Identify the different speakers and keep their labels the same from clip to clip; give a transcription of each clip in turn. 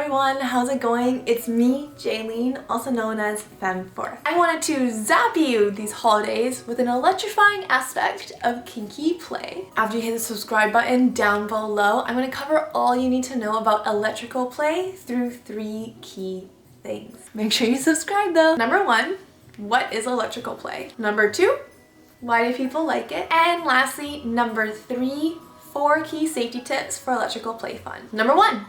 Speaker 1: everyone, how's it going? It's me, Jaylene, also known as Femme4. I wanted to zap you these holidays with an electrifying aspect of kinky play. After you hit the subscribe button down below, I'm going to cover all you need to know about electrical play through 3 key things. Make sure you subscribe though. Number 1, what is electrical play? Number 2, why do people like it? And lastly, number 3, 4 key safety tips for electrical play fun. Number 1.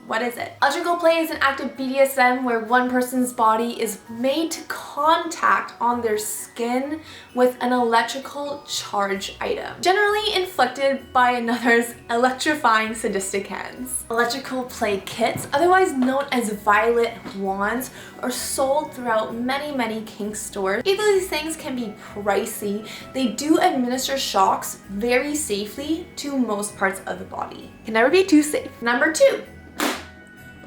Speaker 1: What is it? Electrical play is an act of BDSM where one person's body is made to contact on their skin with an electrical charge item, generally inflicted by another's electrifying sadistic hands. Electrical play kits, otherwise known as violet wands, are sold throughout many kink stores. Even though these things can be pricey, they do administer shocks very safely to most parts of the body. Can never be too safe. Number 2.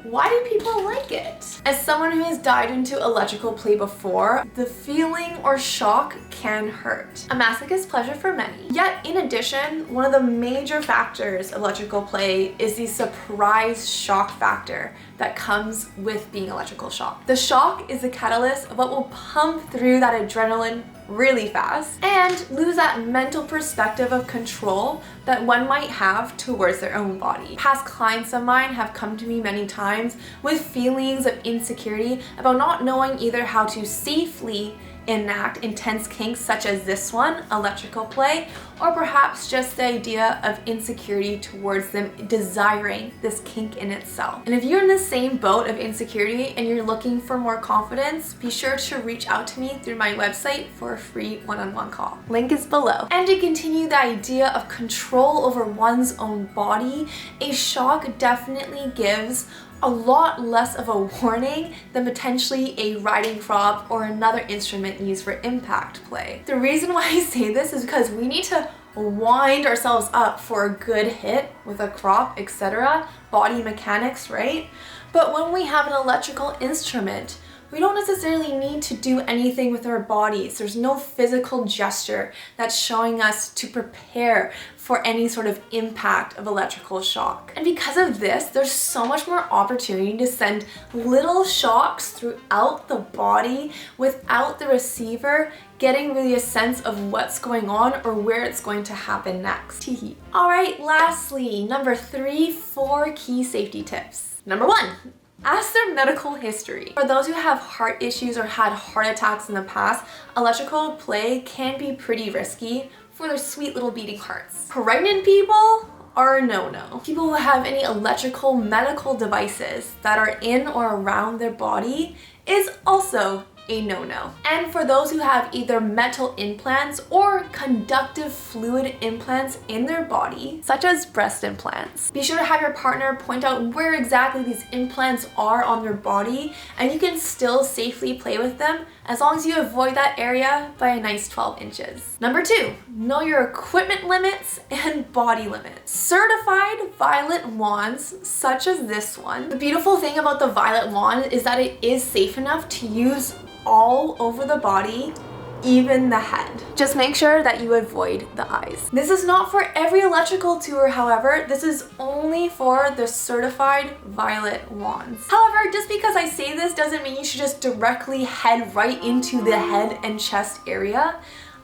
Speaker 1: Why do people like it? As someone who has dived into electrical play before, the feeling or shock can hurt. A masochist pleasure for many. Yet, in addition, one of the major factors of electrical play is the surprise shock factor that comes with being electrical shocked. The shock is the catalyst of what will pump through that adrenaline really fast and lose that mental perspective of control that one might have towards their own body. Past clients of mine have come to me many times with feelings of insecurity about not knowing either how to safely enact intense kinks such as this one, electrical play, or perhaps just the idea of insecurity towards them desiring this kink in itself. And if you're in the same boat of insecurity and you're looking for more confidence, be sure to reach out to me through my website for a free one-on-one call. Link is below. And to continue the idea of control over one's own body, a shock definitely gives a lot less of a warning than potentially a riding crop or another instrument used for impact play. The reason why I say this is because we need to wind ourselves up for a good hit with a crop, etc. Body mechanics, right? But when we have an electrical instrument, we don't necessarily need to do anything with our bodies. There's no physical gesture that's showing us to prepare for any sort of impact of electrical shock. And because of this, there's so much more opportunity to send little shocks throughout the body without the receiver getting really a sense of what's going on or where it's going to happen next. All right, lastly, number 3, 4 key safety tips. Number 1. Ask their medical history. For those who have heart issues or had heart attacks in the past, electrical play can be pretty risky for their sweet little beating hearts. Pregnant people are a no-no. People who have any electrical medical devices that are in or around their body is also a no-no. And for those who have either metal implants or conductive fluid implants in their body, such as breast implants, be sure to have your partner point out where exactly these implants are on their body, and you can still safely play with them as long as you avoid that area by a nice 12 inches. Number 2, know your equipment limits and body limits. Certified violet wands, such as this one. The beautiful thing about the violet wand is that it is safe enough to use all over the body, even the head. Just make sure that you avoid the eyes. This is not for every electrical tour, however. This is only for the certified violet wands. However, just because I say this doesn't mean you should just directly head right into the head and chest area.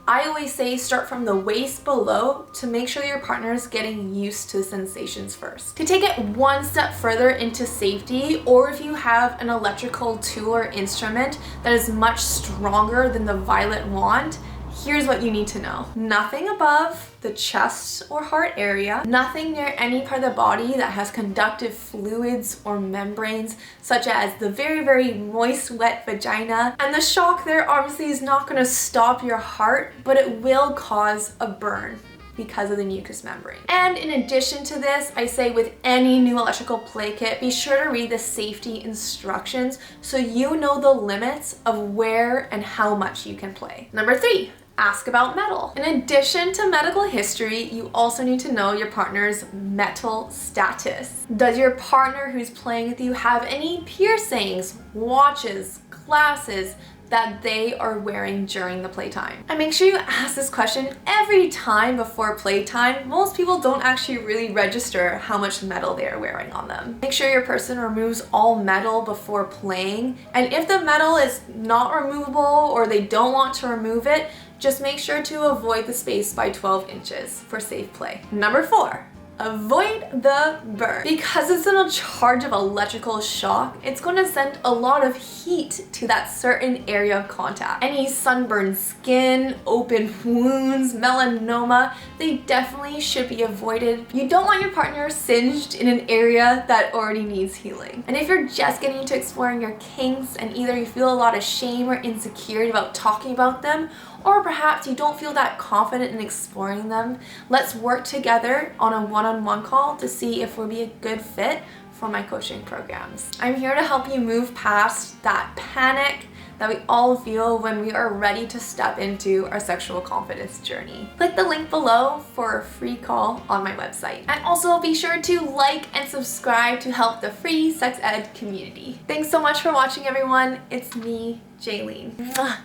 Speaker 1: I always say start from the waist below to make sure your partner is getting used to the sensations first. To take it one step further into safety, or if you have an electrical tool or instrument that is much stronger than the violet wand, here's what you need to know. Nothing above the chest or heart area, nothing near any part of the body that has conductive fluids or membranes, such as the very moist, wet vagina. And the shock there obviously is not going to stop your heart, but it will cause a burn because of the mucous membrane. And in addition to this, I say with any new electrical play kit, be sure to read the safety instructions so you know the limits of where and how much you can play. Number 3. Ask about metal. In addition to medical history, you also need to know your partner's metal status. Does your partner who's playing with you have any piercings, watches, glasses, that they are wearing during the playtime. And make sure you ask this question every time before playtime. Most people don't actually really register how much metal they are wearing on them. Make sure your person removes all metal before playing, and if the metal is not removable or they don't want to remove it, just make sure to avoid the space by 12 inches for safe play. Number 4. Avoid the burn. Because it's in a charge of electrical shock, it's going to send a lot of heat to that certain area of contact. Any sunburned skin, open wounds, melanoma, they definitely should be avoided. You don't want your partner singed in an area that already needs healing. And if you're just getting into exploring your kinks and either you feel a lot of shame or insecurity about talking about them, or perhaps you don't feel that confident in exploring them, let's work together on a one-on-one call to see if we'll be a good fit for my coaching programs. I'm here to help you move past that panic that we all feel when we are ready to step into our sexual confidence journey. Click the link below for a free call on my website. And also be sure to like and subscribe to help the free sex ed community. Thanks so much for watching, everyone. It's me, Jaylene. Mwah.